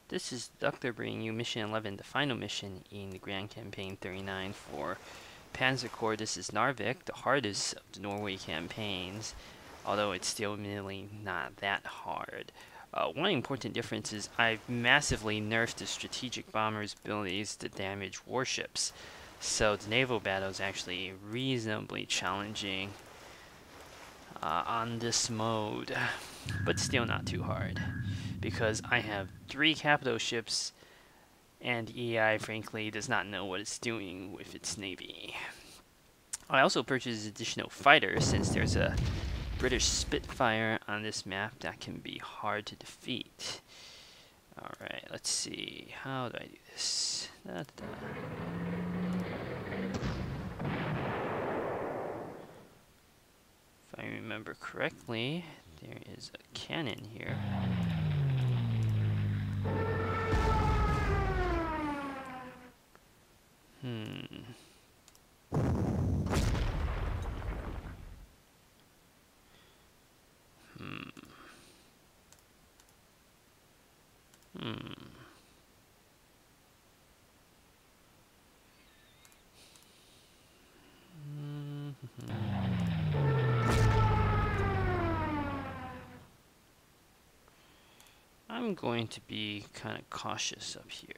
This is Deducter bringing you Mission 11, the final mission in the Grand Campaign 39 for Panzer Corps. This is Narvik, the hardest of the Norway campaigns, although it's still really not that hard. One important difference is I've massively nerfed the strategic bomber's abilities to damage warships, so the naval battle is actually reasonably challenging on this mode, but still not too hard, because I have 3 capital ships and EI frankly does not know what it's doing with its navy. I also purchased additional fighters since there's a British Spitfire on this map that can be hard to defeat. Alright, let's see. How do I do this? If I remember correctly, there is a cannon here. I'm going to be kind of cautious up here.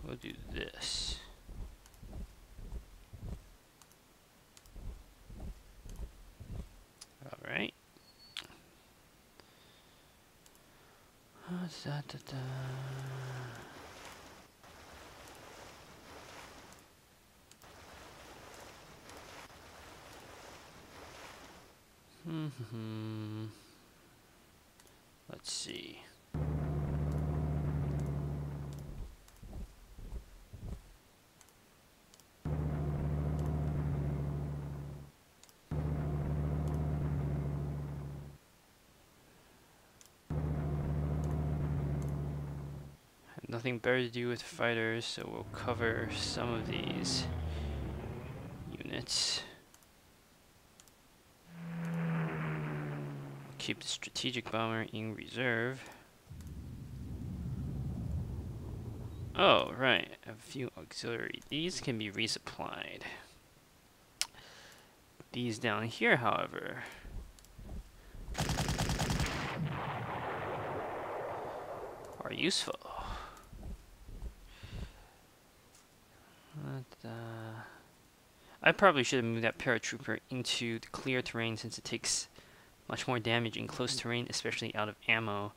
We'll do this. Alright. Let's see. Nothing better to do with fighters, so we'll cover some of these units. Keep the strategic bomber in reserve. Oh, right, a few auxiliary. These can be resupplied. These down here, however, are useful. I probably should have moved that paratrooper into the clear terrain since it takes much more damage in close terrain, especially out of ammo,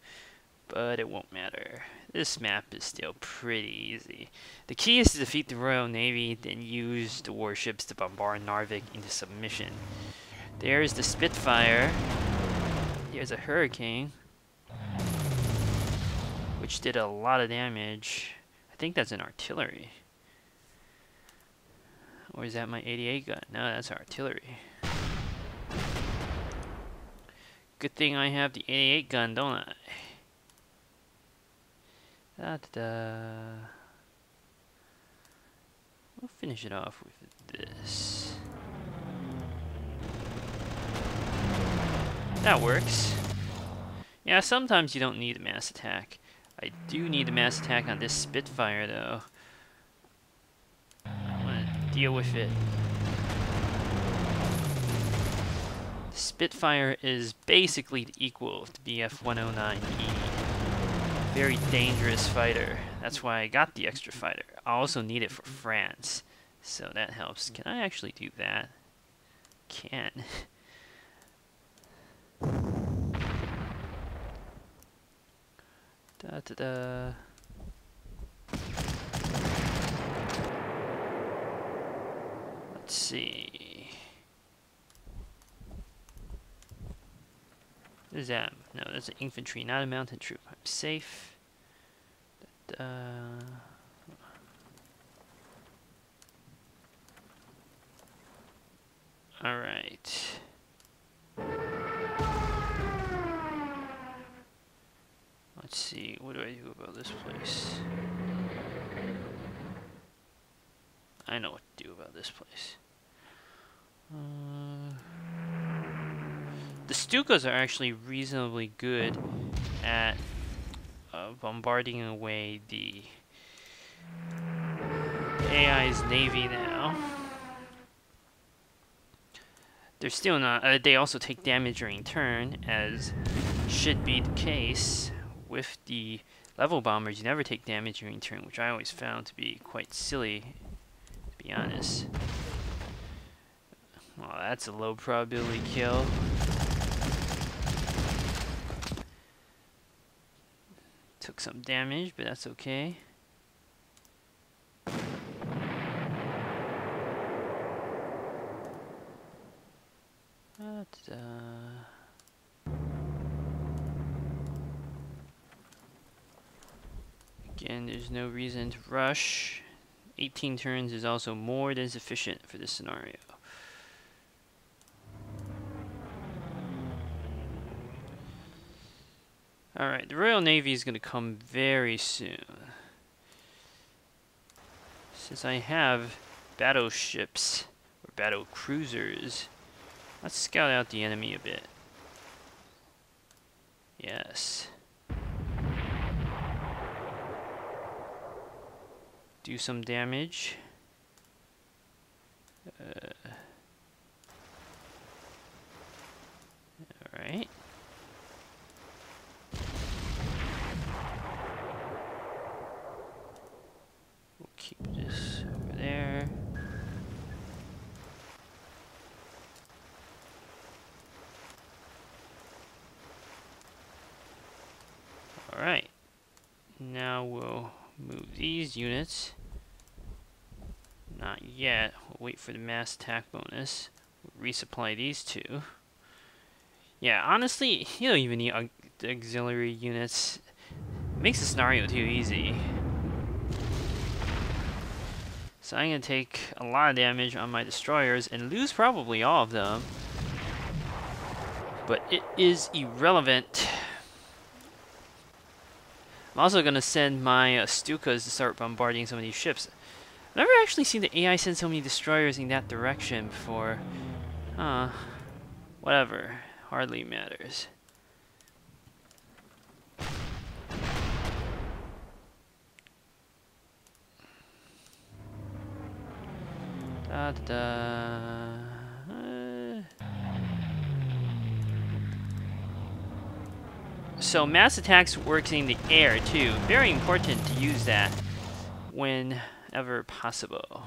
but it won't matter. This map is still pretty easy. The key is to defeat the Royal Navy, then use the warships to bombard Narvik into submission. There's the Spitfire. Here's a Hurricane, which did a lot of damage. I think that's an artillery. Or is that my 88 gun? No, that's artillery. Good thing I have the 88 gun, don't I? We'll finish it off with this. That works. Yeah, sometimes you don't need a mass attack. I do need a mass attack on this Spitfire, though. Deal with it. The Spitfire is basically the equal of the BF-109E. Very dangerous fighter. That's why I got the extra fighter. I also need it for France, so that helps. Can I actually do that? Can. Da-da-da. Let's see. What is that? No, that's an infantry, not a mountain troop. I'm safe. Alright. see, what do I do about this place? I know what to do about this place. The Stukas are actually reasonably good at bombarding away the AI's navy now. They're still not. They also take damage during turn, as should be the case with the level bombers. You never take damage during turn, which I always found to be quite silly, to be honest. Well, that's a low probability kill. Took some damage, but that's okay. Again, there's no reason to rush. 18 turns is also more than sufficient for this scenario. Alright, the Royal Navy is going to come very soon. Since I have battleships, or battle cruisers, let's scout out the enemy a bit. Yes. Do some damage. Alright. We'll keep this over there. Alright. Now we'll move these units. Not yet. We'll wait for the mass attack bonus. We'll resupply these two. Yeah, honestly, you don't even need auxiliary units. It makes the scenario too easy. So I'm going to take a lot of damage on my destroyers and lose probably all of them. But it is irrelevant. I'm also going to send my Stukas to start bombarding some of these ships. I've never actually seen the AI send so many destroyers in that direction before. Whatever. Hardly matters. Da, da, da. So mass attacks works in the air too. Very important to use that whenever possible.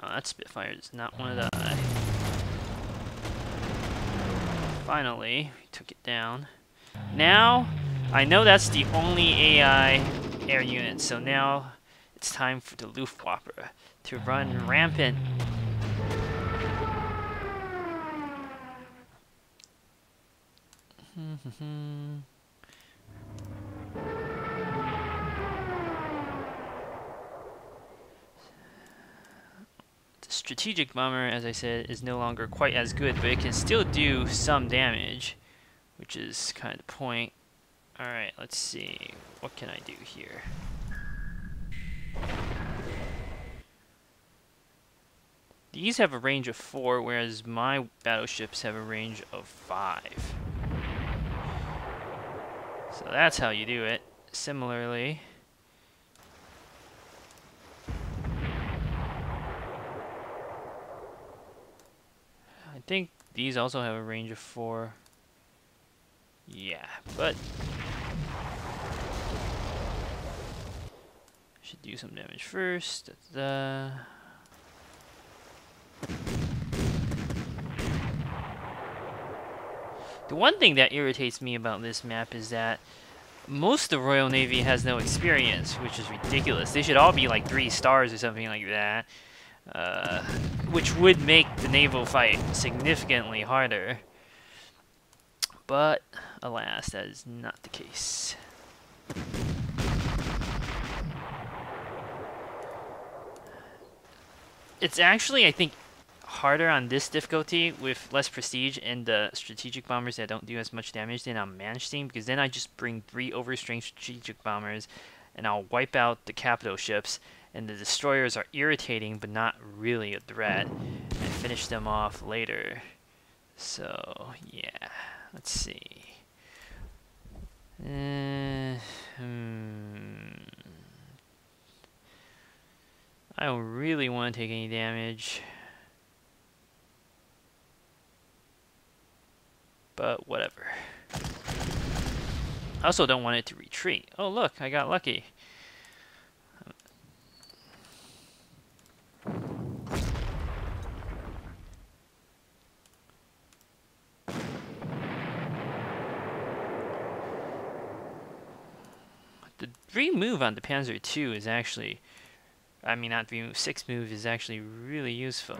Wow, that Spitfire does not want to die. Finally, we took it down. Now, I know that's the only AI air unit, so now it's time for the Luftwaffe to run rampant. The strategic bomber, as I said, is no longer quite as good, but it can still do some damage, which is kind of the point. Alright, let's see. What can I do here? These have a range of 4, whereas my battleships have a range of 5. So that's how you do it. Similarly, I think these also have a range of 4. Yeah, but should do some damage first. The one thing that irritates me about this map is that most of the Royal Navy has no experience, which is ridiculous. They should all be like 3 stars or something like that, which would make the naval fight significantly harder. But alas, that is not the case. It's actually, I think, harder on this difficulty with less prestige and the strategic bombers that don't do as much damage than on Manstein, because then I just bring 3 overstrength strategic bombers and I'll wipe out the capital ships, and the destroyers are irritating but not really a threat, and finish them off later. So yeah, let's see. I don't really want to take any damage, but whatever. I also don't want it to retreat. Oh look, I got lucky. The remove on the Panzer II is actually, I mean not remove, 6 move is actually really useful.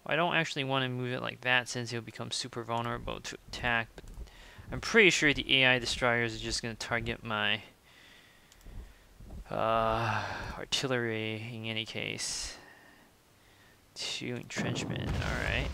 I don't actually want to move it like that since he'll become super vulnerable to attack, but I'm pretty sure the AI destroyers are just going to target my artillery in any case. 2 entrenchment, alright.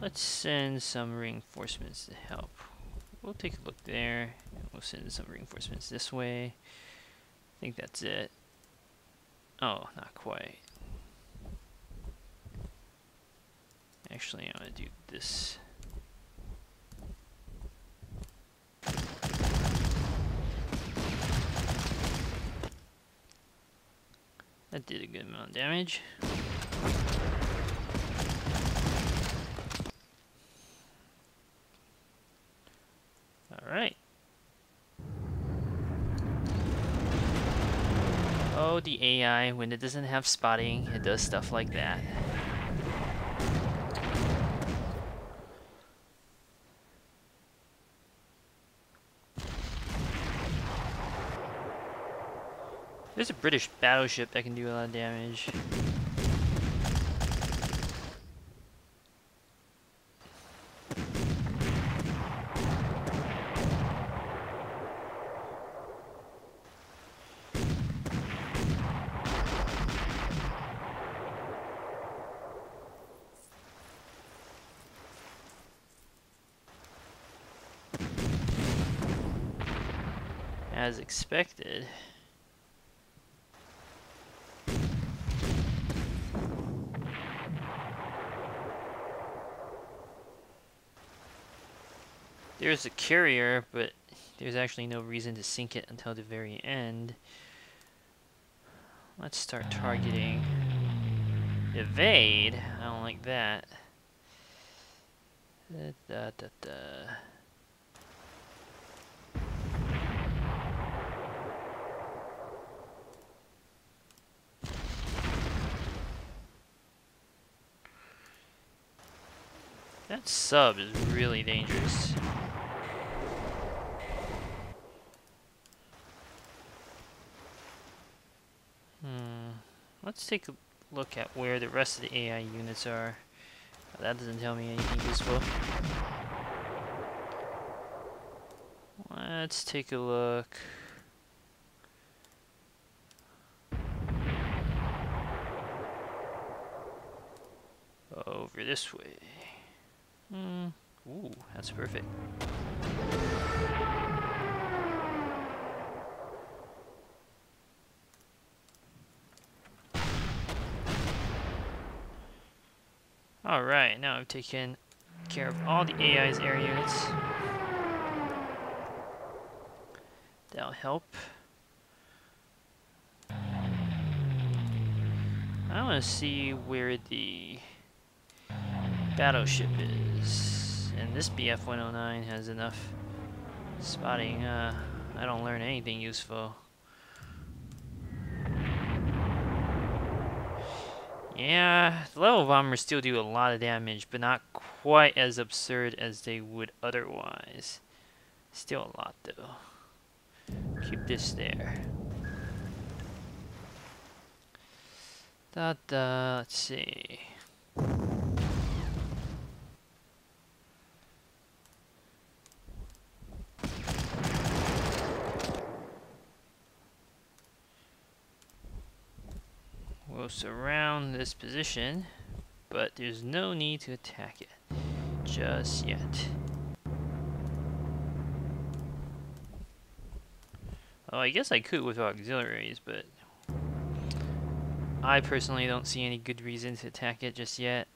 Let's send some reinforcements to help. We'll take a look there, and we'll send some reinforcements this way. I think that's it. Oh, not quite. Actually, I'm going to do this. That did a good amount of damage. Alright. Oh, the AI, when it doesn't have spotting, it does stuff like that. There's a British battleship that can do a lot of damage. As expected. There's a carrier, but there's actually no reason to sink it until the very end. Let's start targeting. Evade? I don't like that. That sub is really dangerous. Let's take a look at where the rest of the AI units are. That doesn't tell me anything useful. Let's take a look. Over this way. Ooh, that's perfect. Alright, now I've taken care of all the AI's air units. That'll help. I want to see where the battleship is. And this BF-109 has enough spotting. I don't learn anything useful. Yeah, the level bombers still do a lot of damage, but not quite as absurd as they would otherwise. Still a lot, though. Keep this there. Let's see. We'll surround this position, but there's no need to attack it just yet. Oh, I guess I could with auxiliaries, but I personally don't see any good reason to attack it just yet.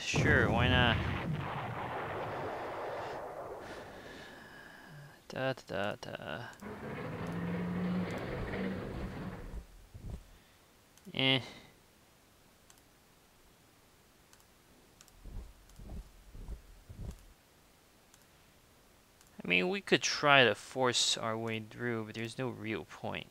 Sure, why not? Da da da. Eh. I mean, we could try to force our way through, but there's no real point.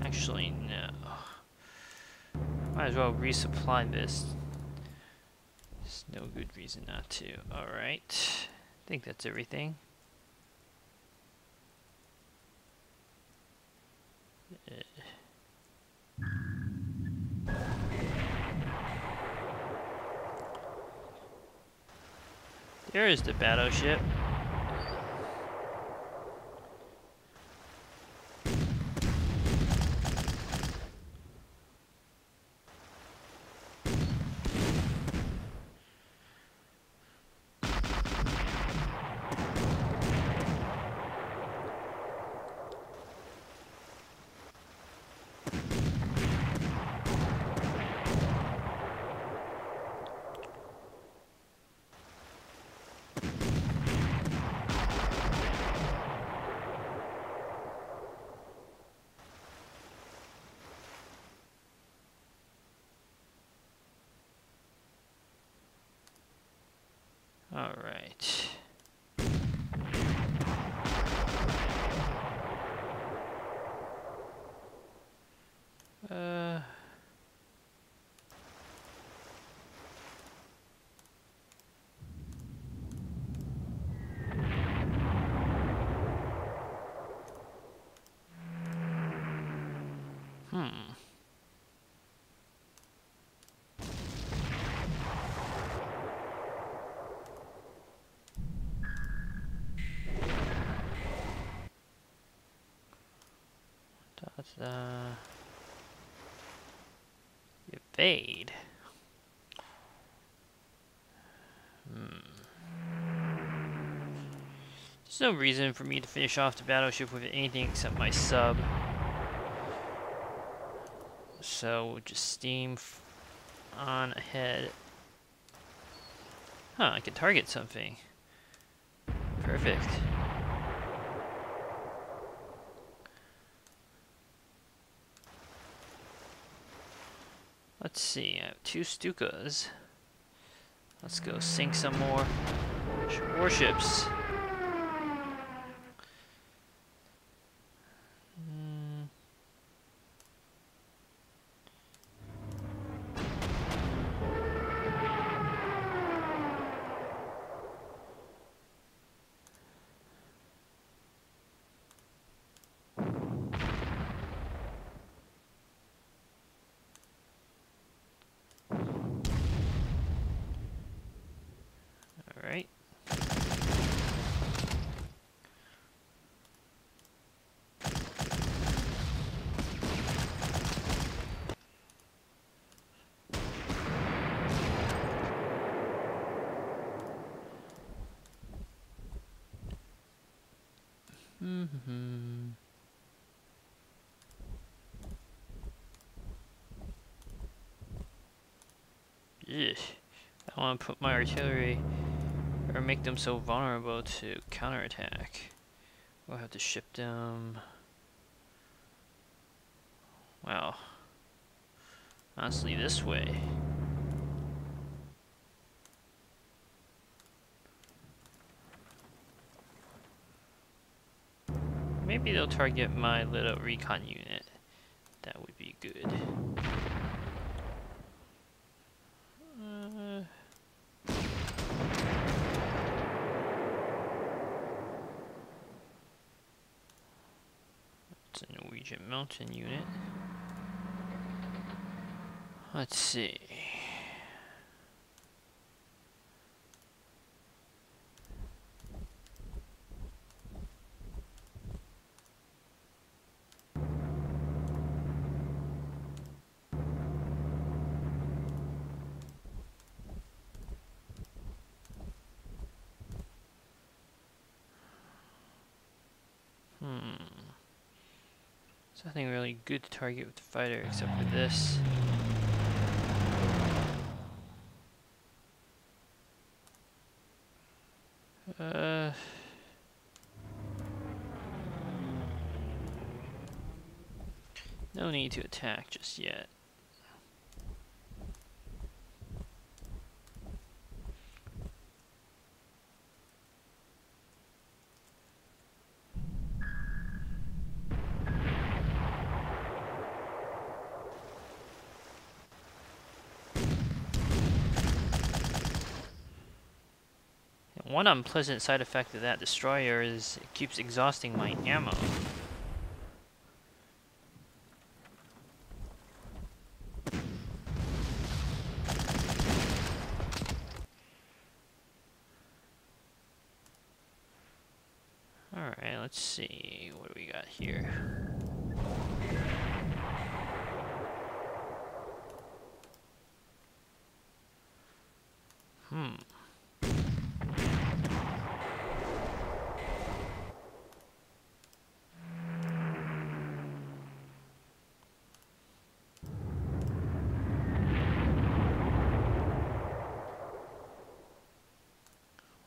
Actually, no. Might as well resupply this. There's no good reason not to. Alright. I think that's everything. There is the battleship. All right. Evade. There's no reason for me to finish off the battleship with anything except my sub. So we'll just steam on ahead. Huh, I can target something. Perfect. Let's see, I have 2 Stukas. Let's go sink some more warships. Alright. ugh, I want to put my artillery or make them so vulnerable to counterattack. We'll have to ship them. Well, honestly, this way. Maybe they'll target my little recon unit. That would be good. It's a Norwegian mountain unit. Let's see. There's nothing really good to target with the fighter except for this. No need to attack just yet. One unpleasant side effect of that destroyer is it keeps exhausting my ammo. Alright, let's see. What do we got here?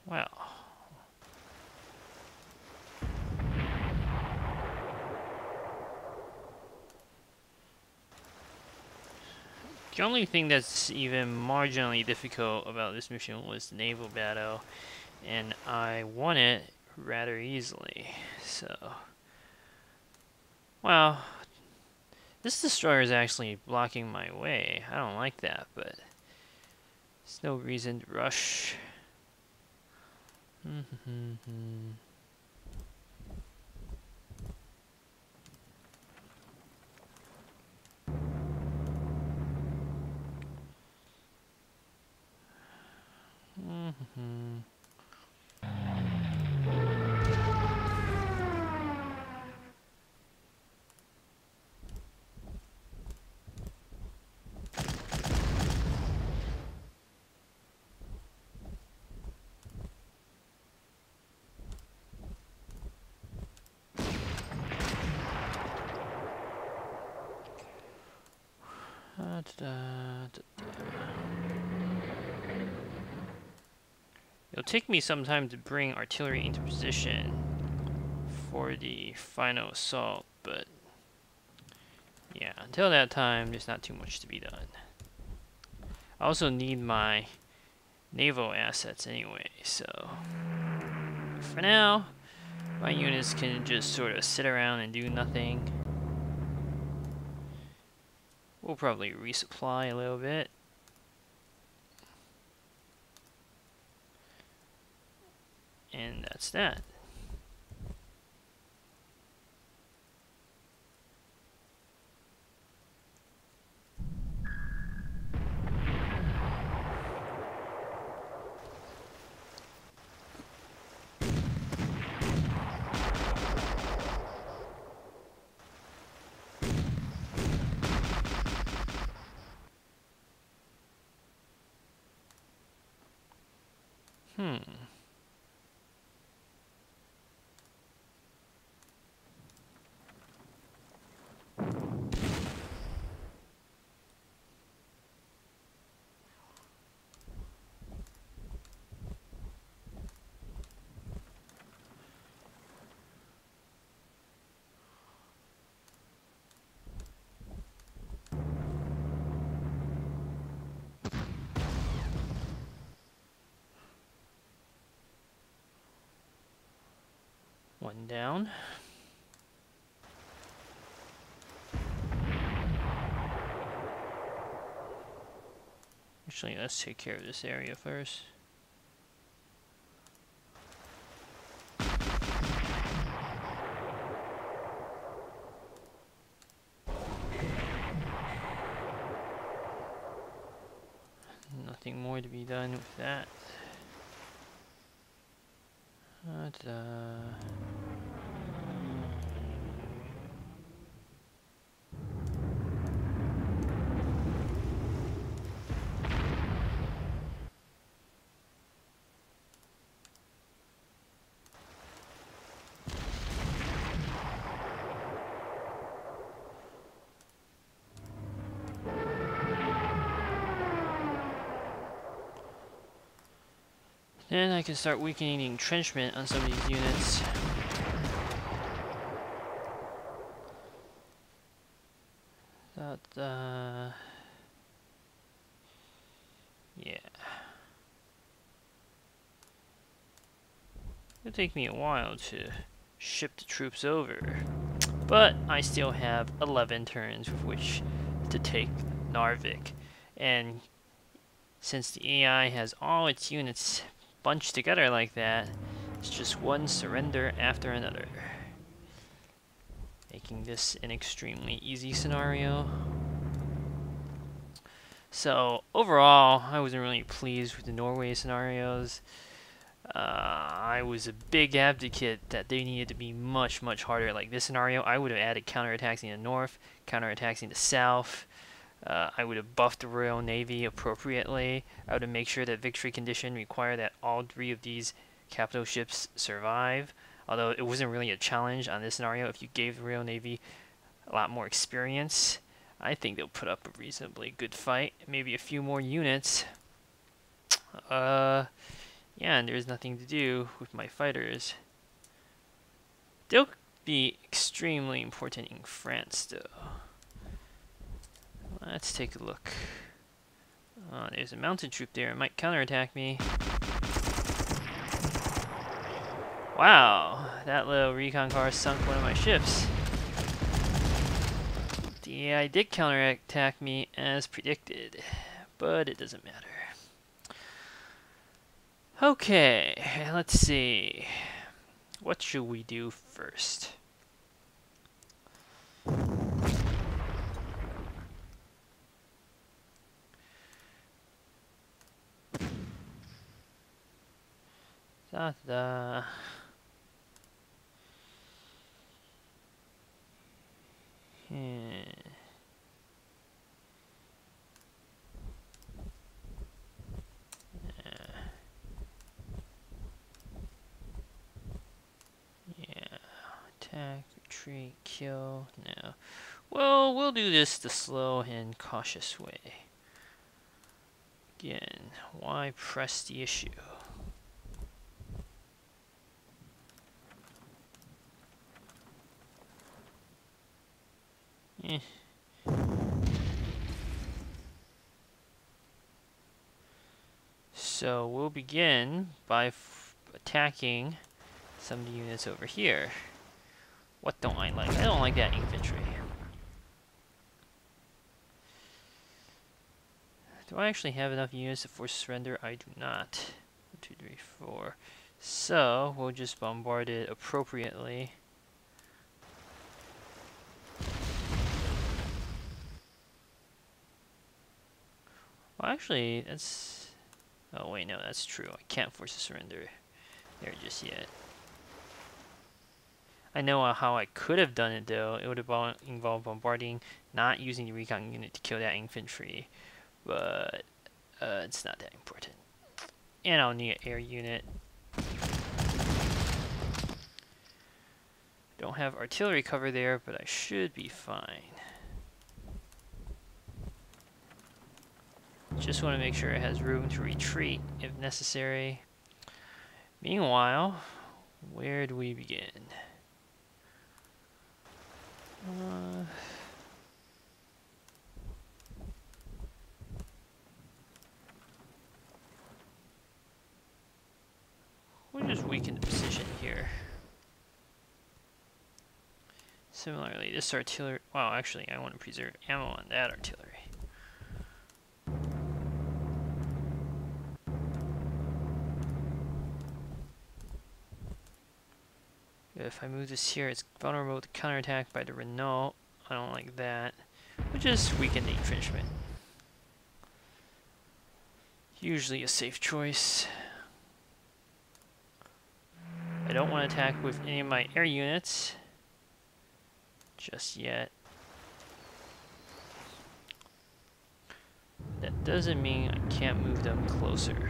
Well. The only thing that's even marginally difficult about this mission was the naval battle, and I won it rather easily. So, well, this destroyer is actually blocking my way. I don't like that, but there's no reason to rush. It'll take me some time to bring artillery into position for the final assault, but yeah, until that time, there's not too much to be done. I also need my naval assets anyway, so for now, my units can just sort of sit around and do nothing. We'll probably resupply a little bit. And that's that. One down. Actually, let's take care of this area first. Nothing more to be done with that. Then I can start weakening the entrenchment on some of these units. Yeah. It'll take me a while to ship the troops over, but I still have 11 turns with which to take Narvik, and since the AI has all its units bunched together like that, it's just one surrender after another, making this an extremely easy scenario. So overall, I wasn't really pleased with the Norway scenarios. I was a big advocate that they needed to be much, much harder. Like this scenario, I would have added counterattacks in the north, counterattacks in the south. I would have buffed the Royal Navy appropriately. I would have made sure that victory condition required that all 3 of these capital ships survive. Although it wasn't really a challenge on this scenario. If you gave the Royal Navy a lot more experience, I think they'll put up a reasonably good fight. Maybe a few more units. Yeah, and there's nothing to do with my fighters. They'll be extremely important in France, though. Let's take a look. There's a mounted troop there. It might counterattack me. Wow, that little recon car sunk one of my ships. The AI did counterattack me as predicted, but it doesn't matter. Okay, let's see. What should we do first? Da-da. Attack, retreat, kill. No. Well, we'll do this the slow and cautious way. Again, why press the issue? So we'll begin by attacking some of the units over here. What don't I like? I don't like that infantry. Do I actually have enough units to force surrender? I do not. 1, 2, 3, 4. So we'll just bombard it appropriately. Well, actually, that's... Oh, wait, no, that's true. I can't force a surrender there just yet. I know how I could have done it, though. It would have involved bombarding, not using the recon unit to kill that infantry. But it's not that important. And I'll need an air unit. Don't have artillery cover there, but I should be fine. Just want to make sure it has room to retreat if necessary. Meanwhile, where do we begin? We'll just weaken the position here. Similarly, this artillery... Well, actually, I want to preserve ammo on that artillery. If I move this here, it's vulnerable to counterattack by the Renault. I don't like that. We'll just weaken the entrenchment. Usually a safe choice. I don't want to attack with any of my air units just yet. That doesn't mean I can't move them closer.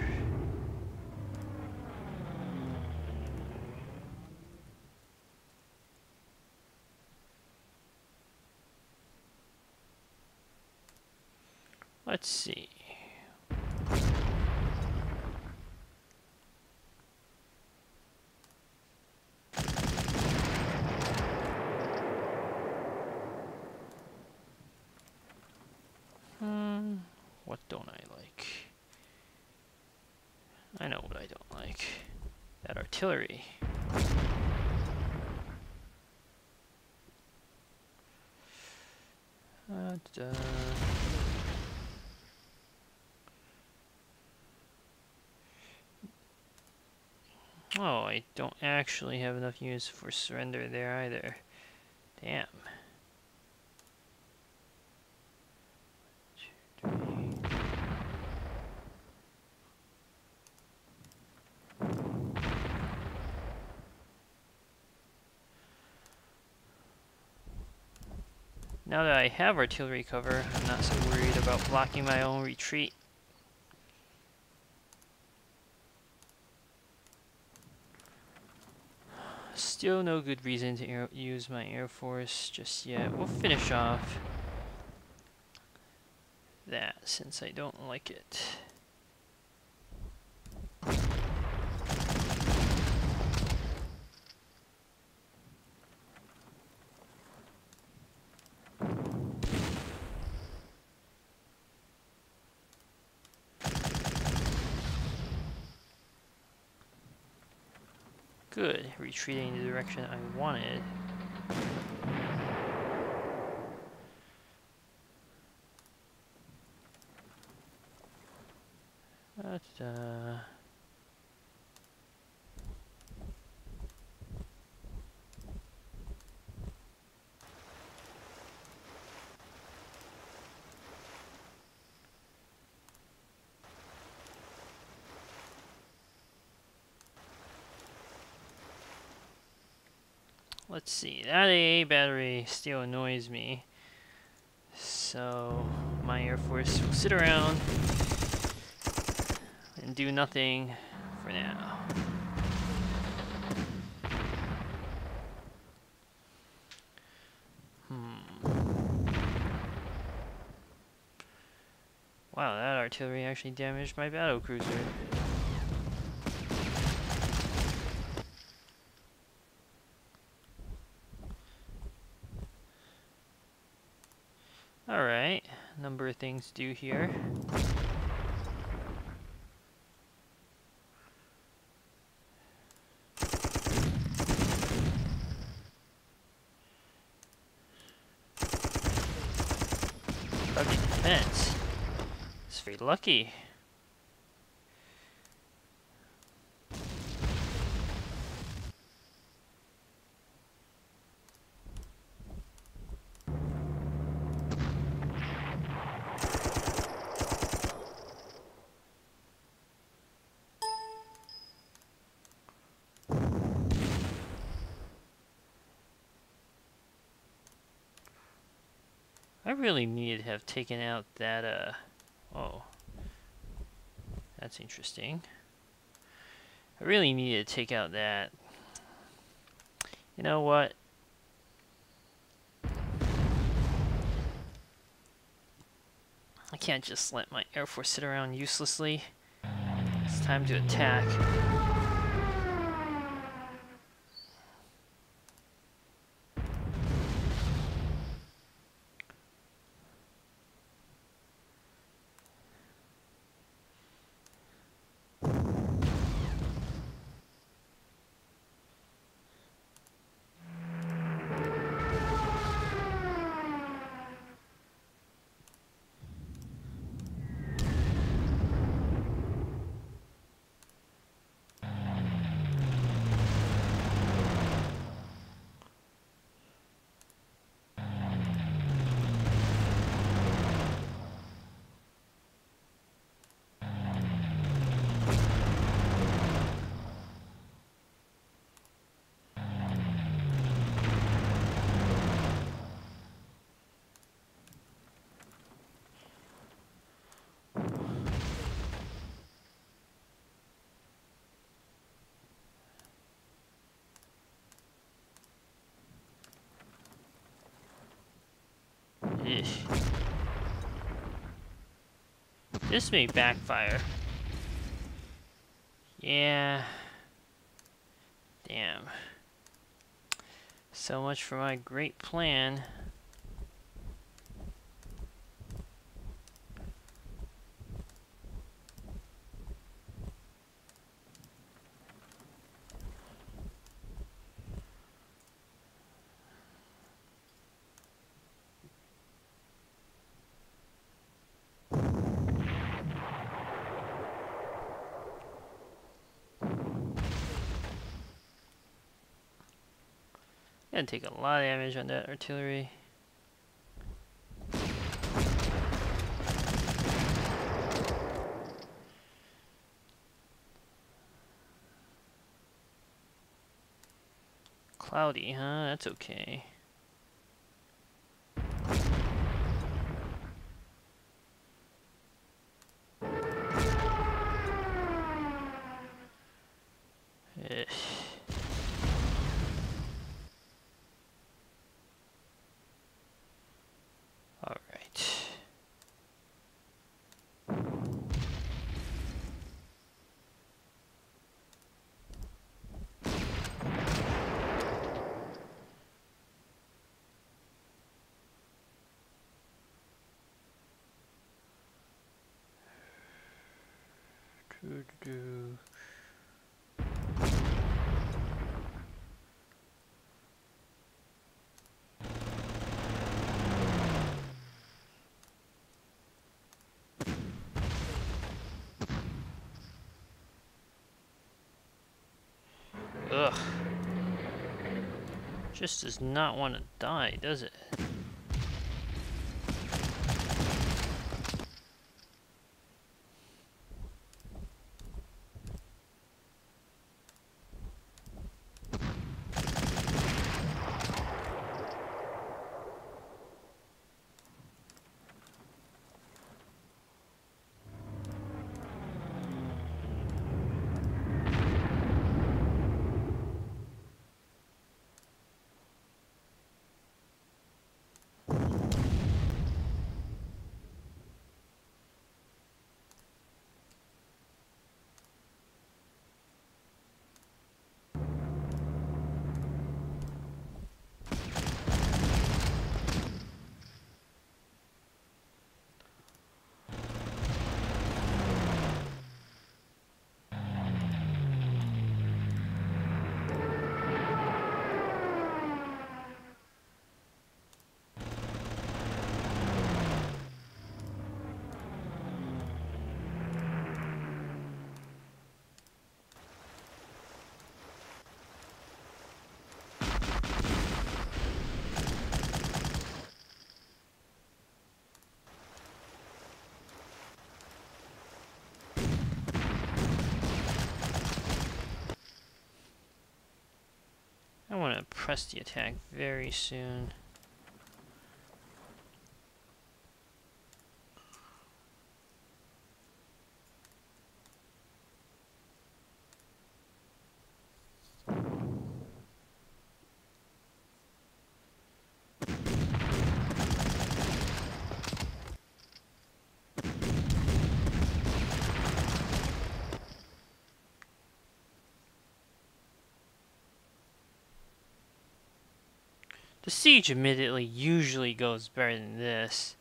Let's see. What don't I like? I know what I don't like. That artillery. Oh, I don't actually have enough units for surrender there either. Damn. 2, 3. Now that I have artillery cover, I'm not so worried about blocking my own retreat. Still no good reason to use my Air Force just yet. We'll finish off that since I don't like it. Good, retreating in the direction I wanted. Let's see, that AA battery still annoys me. So my Air Force will sit around and do nothing for now. Wow, that artillery actually damaged my battle cruiser. Alright, number of things to do here. Rugged defense. It's very lucky. I really needed to have taken out that, oh. That's interesting. I really needed to take out that. You know what? I can't just let my Air Force sit around uselessly. It's time to attack. Ish. This may backfire. Yeah. Damn. So much for my great plan. Gonna take a lot of damage on that artillery. Cloudy, huh? That's okay. All right. Ugh. Just does not want to die, does it? I want to press the attack very soon. The siege admittedly usually goes better than this,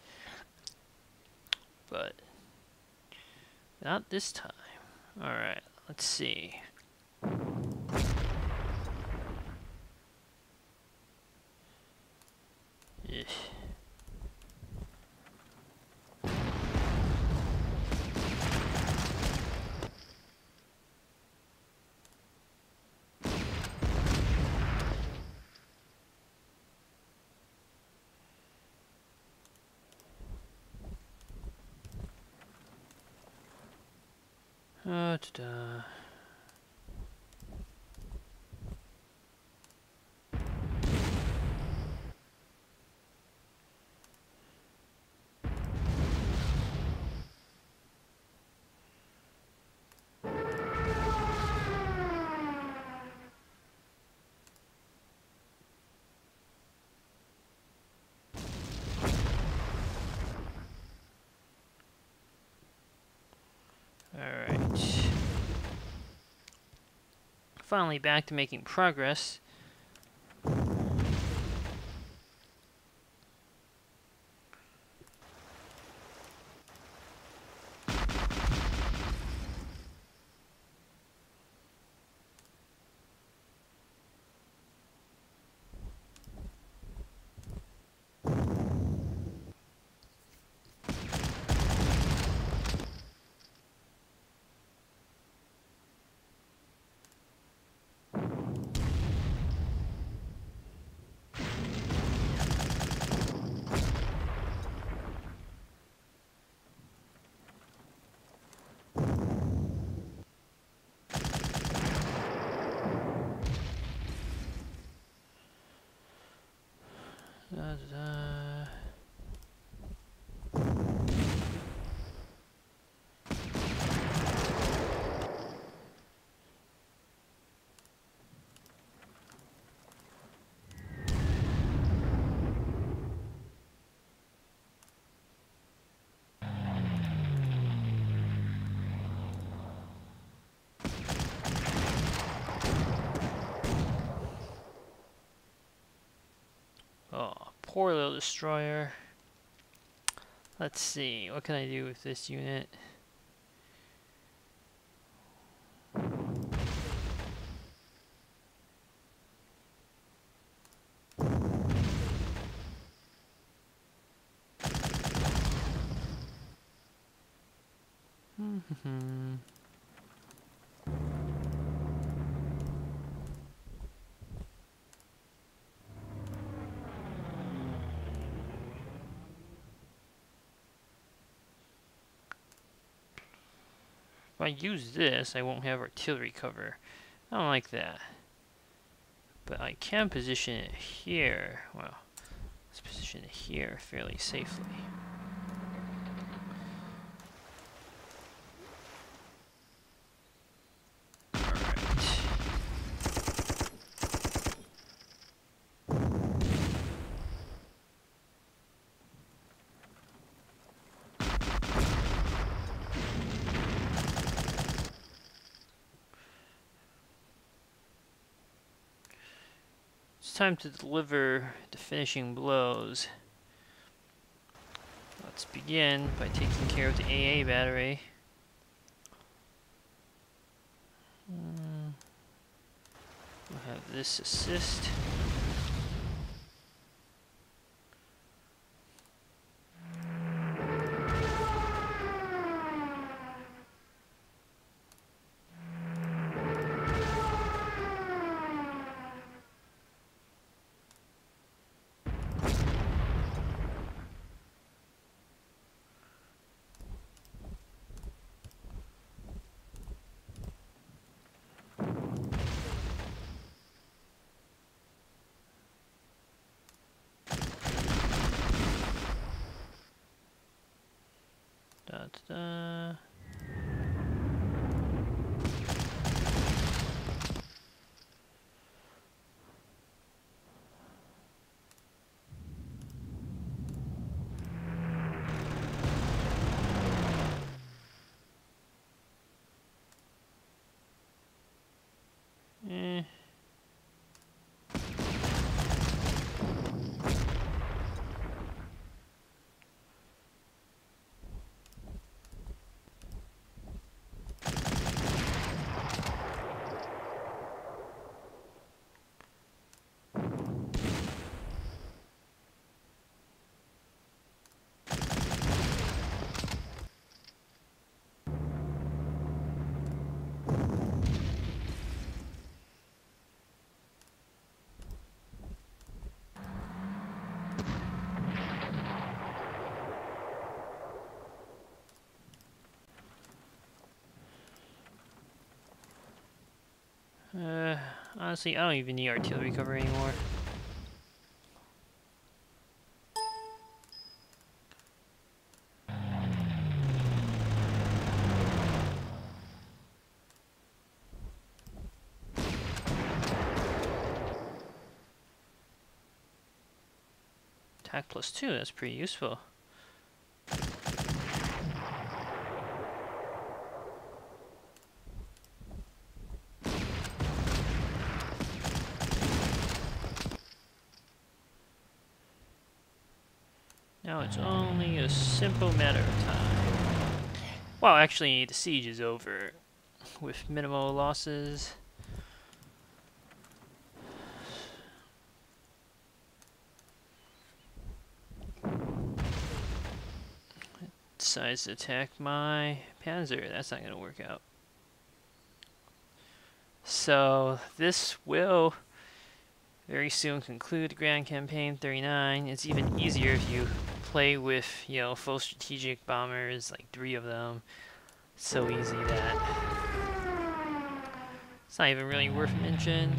but not this time. Alright, let's see. Ugh. Ta-da. finally back to making progress. Oh, poor little destroyer. Let's see, what can I do with this unit? If I use this, I won't have artillery cover. I don't like that. But I can position it here. Well, let's position it here fairly safely. Time to deliver the finishing blows. Let's begin by taking care of the AA battery. We'll have this assist. Da-da-da. Honestly, I don't even need artillery cover anymore. Attack +2, that's pretty useful. it's only a simple matter of time. Well, actually, the siege is over with minimal losses. Decides to attack my Panzer. That's not going to work out. So this will very soon conclude Grand Campaign 39. It's even easier if you play with, you know, full strategic bombers, like 3 of them. It's so easy that it's not even really worth mention.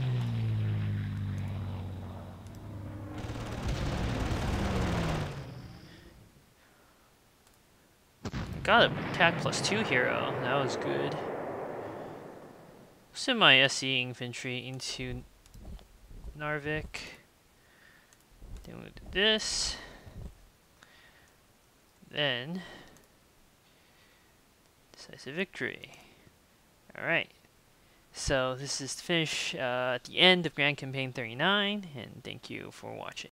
Got a attack +2 hero. That was good. Send my SE infantry into Narvik. Then we'll do this. Then decisive victory. Alright. So this is the finish at the end of Grand Campaign 39, and thank you for watching.